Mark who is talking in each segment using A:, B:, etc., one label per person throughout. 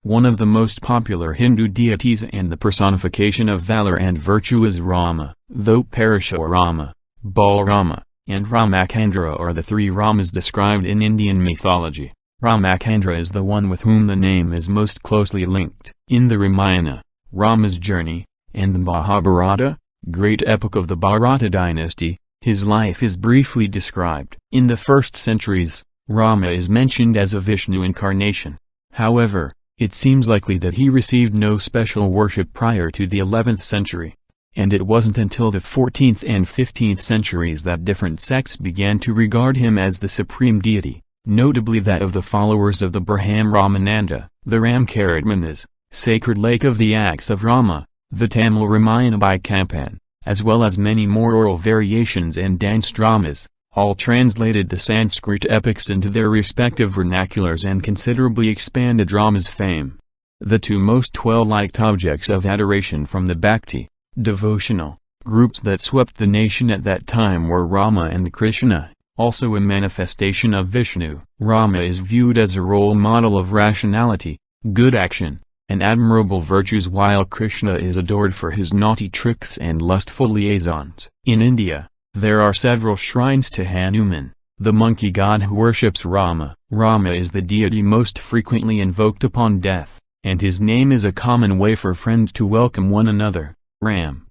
A: One of the most popular Hindu deities and the personification of valor and virtue is Rama, though Parashurama, Balarama, and Ramachandra are the three Ramas described in Indian mythology. Ramachandra is the one with whom the name is most closely linked. In the Ramayana, Rama's journey, and the Mahabharata, great epic of the Bharata dynasty, his life is briefly described. In the first centuries, Rama is mentioned as a Vishnu incarnation. However, it seems likely that he received no special worship prior to the 11th century. And it wasn't until the 14th and 15th centuries that different sects began to regard him as the supreme deity, notably that of the followers of the Brahman Ramananda, the Ramcharitmanas, Sacred Lake of the Acts of Rama, the Tamil Ramayana by Kampan, as well as many more oral variations and dance dramas, all translated the Sanskrit epics into their respective vernaculars and considerably expanded Rama's fame. The two most well-liked objects of adoration from the Bhakti, devotional, groups that swept the nation at that time were Rama and Krishna, also a manifestation of Vishnu. Rama is viewed as a role model of rationality, good action, and admirable virtues, while Krishna is adored for his naughty tricks and lustful liaisons. In India, there are several shrines to Hanuman, the monkey god who worships Rama. Rama is the deity most frequently invoked upon death, and his name is a common way for friends to welcome one another. Ram.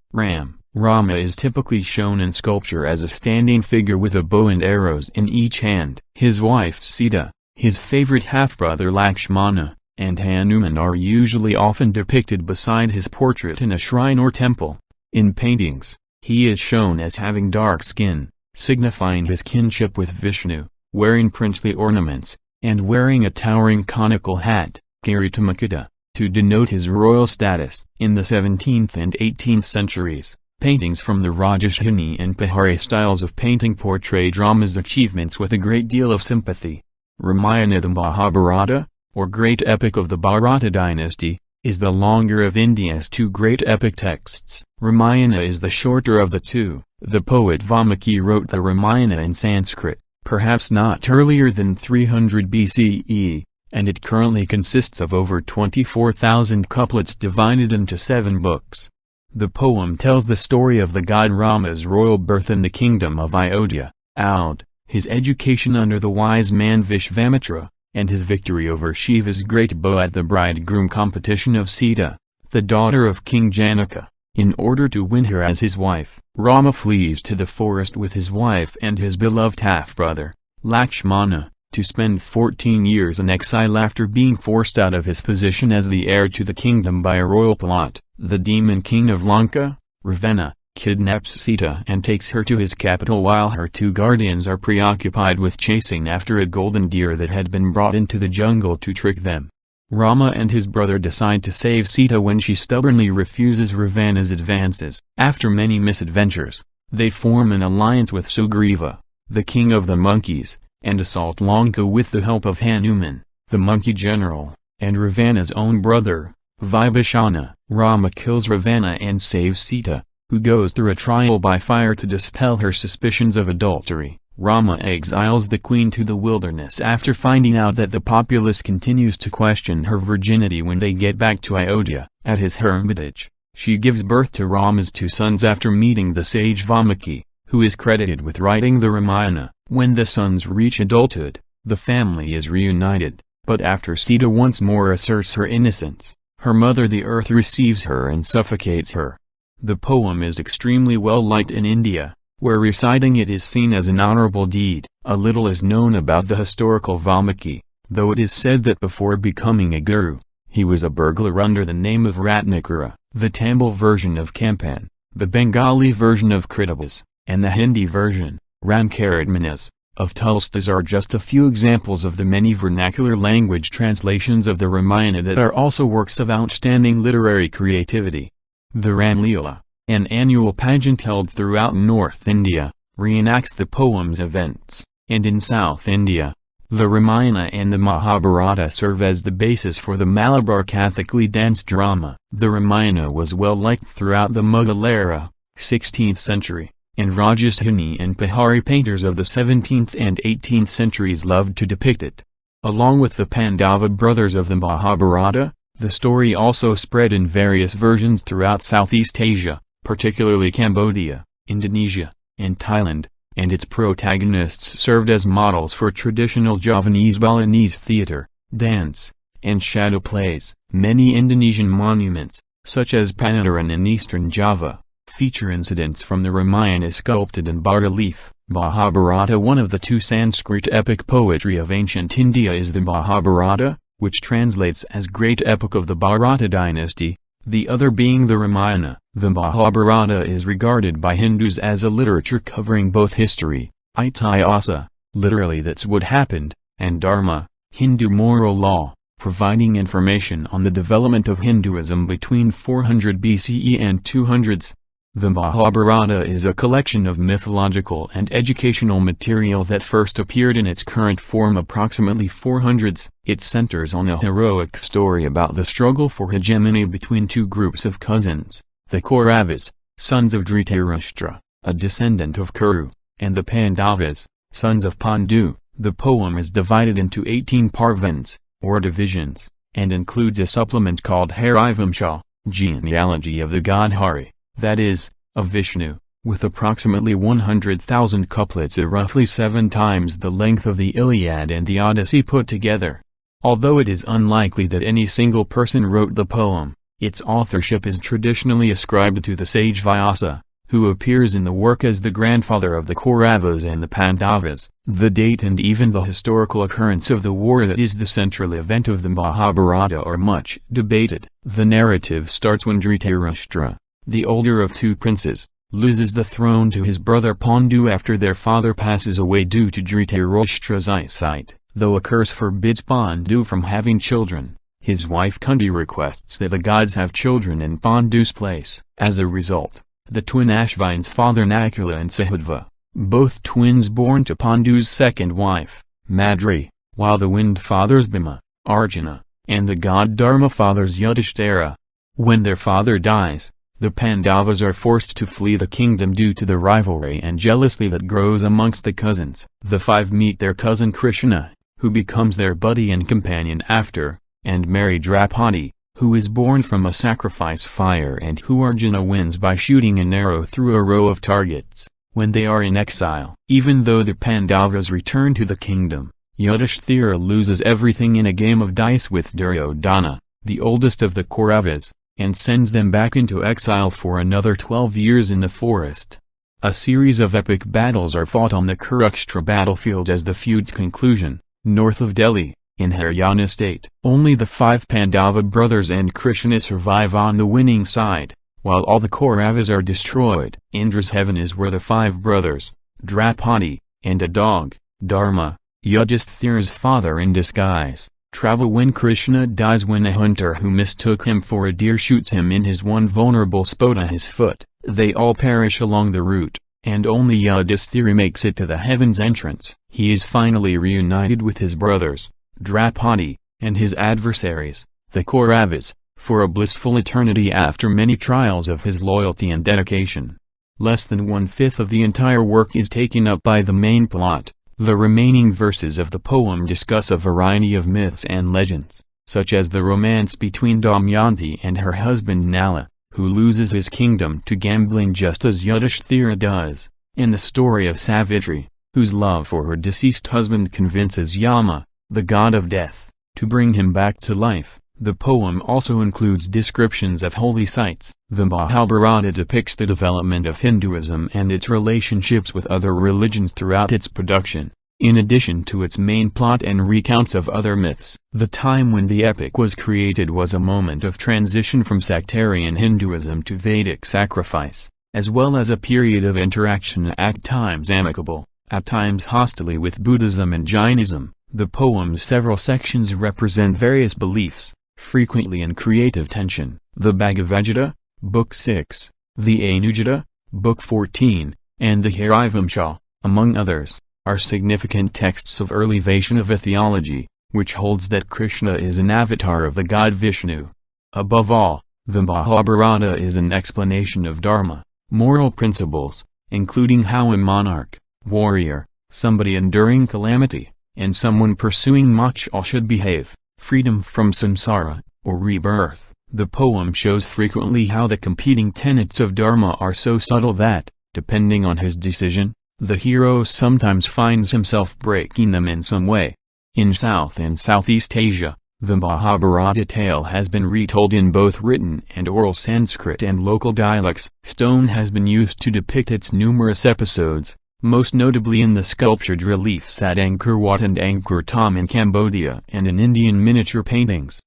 A: Rama is typically shown in sculpture as a standing figure with a bow and arrows in each hand. His wife Sita, his favorite half-brother Lakshmana, and Hanuman are usually often depicted beside his portrait in a shrine or temple. In paintings, he is shown as having dark skin, signifying his kinship with Vishnu, wearing princely ornaments, and wearing a towering conical hat, Kiritamakata, to denote his royal status. In the 17th and 18th centuries, paintings from the Rajasthani and Pahari styles of painting portrayed Rama's achievements with a great deal of sympathy. Ramayana, the Mahabharata, or great epic of the Bharata dynasty, is the longer of India's two great epic texts. Ramayana is the shorter of the two. The poet Valmiki wrote the Ramayana in Sanskrit, perhaps not earlier than 300 BCE, and it currently consists of over 24,000 couplets divided into 7 books. The poem tells the story of the god Rama's royal birth in the kingdom of Ayodhya, Aud, his education under the wise man Vishvamitra, and his victory over Shiva's great bow at the bridegroom competition of Sita, the daughter of King Janaka. In order to win her as his wife, Rama flees to the forest with his wife and his beloved half-brother, Lakshmana, to spend 14 years in exile after being forced out of his position as the heir to the kingdom by a royal plot. The demon king of Lanka, Ravana, kidnaps Sita and takes her to his capital while her two guardians are preoccupied with chasing after a golden deer that had been brought into the jungle to trick them. Rama and his brother decide to save Sita when she stubbornly refuses Ravana's advances. After many misadventures, they form an alliance with Sugriva, the king of the monkeys, and assault Lanka with the help of Hanuman, the monkey general, and Ravana's own brother, Vibhishana. Rama kills Ravana and saves Sita, who goes through a trial by fire to dispel her suspicions of adultery. Rama exiles the queen to the wilderness after finding out that the populace continues to question her virginity. When they get back to Ayodhya, at his hermitage, she gives birth to Rama's 2 sons after meeting the sage Valmiki, who is credited with writing the Ramayana. When the sons reach adulthood, the family is reunited, but after Sita once more asserts her innocence, her mother the earth receives her and suffocates her. The poem is extremely well liked in India, where reciting it is seen as an honorable deed. A little is known about the historical Valmiki, though it is said that before becoming a guru, he was a burglar under the name of Ratnakara. The Tamil version of Kampan, the Bengali version of Krittabas, and the Hindi version, Ramcharitmanas, of Tulstas are just a few examples of the many vernacular language translations of the Ramayana that are also works of outstanding literary creativity. The Ramlila, an annual pageant held throughout North India, reenacts the poem's events, and in South India, the Ramayana and the Mahabharata serve as the basis for the Malabar Kathakali dance drama. The Ramayana was well liked throughout the Mughal era, 16th century, and Rajasthani and Pahari painters of the 17th and 18th centuries loved to depict it. Along with the Pandava brothers of the Mahabharata, The story also spread in various versions throughout Southeast Asia, particularly Cambodia, Indonesia, and Thailand, and its protagonists served as models for traditional Javanese Balinese theater, dance, and shadow plays. Many Indonesian monuments, such as Pangandaran in eastern Java, feature incidents from the Ramayana sculpted in bas-relief. Mahabharata. One of the two Sanskrit epic poetry of ancient India is the Mahabharata, which translates as Great Epic of the Bharata dynasty, the other being the Ramayana. The Mahabharata is regarded by Hindus as a literature covering both history, itihasa, literally that's what happened, and dharma, Hindu moral law, providing information on the development of Hinduism between 400 BCE and 200s. The Mahabharata is a collection of mythological and educational material that first appeared in its current form approximately 400s. It centers on a heroic story about the struggle for hegemony between two groups of cousins, the Kauravas, sons of Dhritarashtra, a descendant of Kuru, and the Pandavas, sons of Pandu. The poem is divided into 18 parvans, or divisions, and includes a supplement called Harivamsha, genealogy of the god Hari, that is, of Vishnu, with approximately 100,000 couplets at roughly 7 times the length of the Iliad and the Odyssey put together. Although it is unlikely that any single person wrote the poem, its authorship is traditionally ascribed to the sage Vyasa, who appears in the work as the grandfather of the Kauravas and the Pandavas. The date and even the historical occurrence of the war that is the central event of the Mahabharata are much debated. The narrative starts when Dhritarashtra, the older of two princes, loses the throne to his brother Pandu after their father passes away due to Dhritarashtra's eyesight. Though a curse forbids Pandu from having children, his wife Kunti requests that the gods have children in Pandu's place. As a result, the twin Ashvins father Nakula and Sahadeva, both twins born to Pandu's second wife, Madri, while the wind fathers Bhima, Arjuna, and the god Dharma fathers Yudhishthira. When their father dies, the Pandavas are forced to flee the kingdom due to the rivalry and jealousy that grows amongst the cousins. The five meet their cousin Krishna, who becomes their buddy and companion after, and marry Draupadi, who is born from a sacrifice fire and who Arjuna wins by shooting an arrow through a row of targets. When they are in exile, even though the Pandavas return to the kingdom, Yudhishthira loses everything in a game of dice with Duryodhana, the oldest of the Kauravas, and sends them back into exile for another 12 years in the forest. A series of epic battles are fought on the Kurukshetra battlefield as the feud's conclusion, north of Delhi, in Haryana state. Only the 5 Pandava brothers and Krishna survive on the winning side, while all the Kauravas are destroyed. Indra's heaven is where the 5 brothers, Draupadi, and a dog, Dharma, Yudhishthira's father in disguise, travel when Krishna dies when a hunter who mistook him for a deer shoots him in his one vulnerable spot on his foot. They all perish along the route, and only Yudhishthira makes it to the heaven's entrance. He is finally reunited with his brothers, Draupadi, and his adversaries, the Kauravas, for a blissful eternity after many trials of his loyalty and dedication. Less than 1/5 of the entire work is taken up by the main plot. The remaining verses of the poem discuss a variety of myths and legends, such as the romance between Damayanti and her husband Nala, who loses his kingdom to gambling just as Yudhishthira does, and the story of Savitri, whose love for her deceased husband convinces Yama, the god of death, to bring him back to life. The poem also includes descriptions of holy sites. The Mahabharata depicts the development of Hinduism and its relationships with other religions throughout its production, in addition to its main plot and recounts of other myths. The time when the epic was created was a moment of transition from sectarian Hinduism to Vedic sacrifice, as well as a period of interaction at times amicable, at times hostile with Buddhism and Jainism. The poem's several sections represent various beliefs, frequently in creative tension. The Bhagavad Gita, Book 6, the Anujata, Book 14, and the Harivamsha, among others, are significant texts of early Vaishnava theology, which holds that Krishna is an avatar of the god Vishnu. Above all, the Mahabharata is an explanation of dharma, moral principles, including how a monarch, warrior, somebody enduring calamity, and someone pursuing moksha should behave. Freedom from samsara, or rebirth. The poem shows frequently how the competing tenets of Dharma are so subtle that, depending on his decision, the hero sometimes finds himself breaking them in some way. In South and Southeast Asia, the Mahabharata tale has been retold in both written and oral Sanskrit and local dialects. Stone has been used to depict its numerous episodes, most notably in the sculptured reliefs at Angkor Wat and Angkor Thom in Cambodia and in Indian miniature paintings.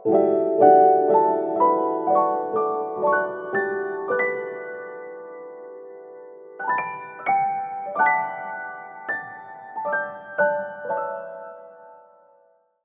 B: You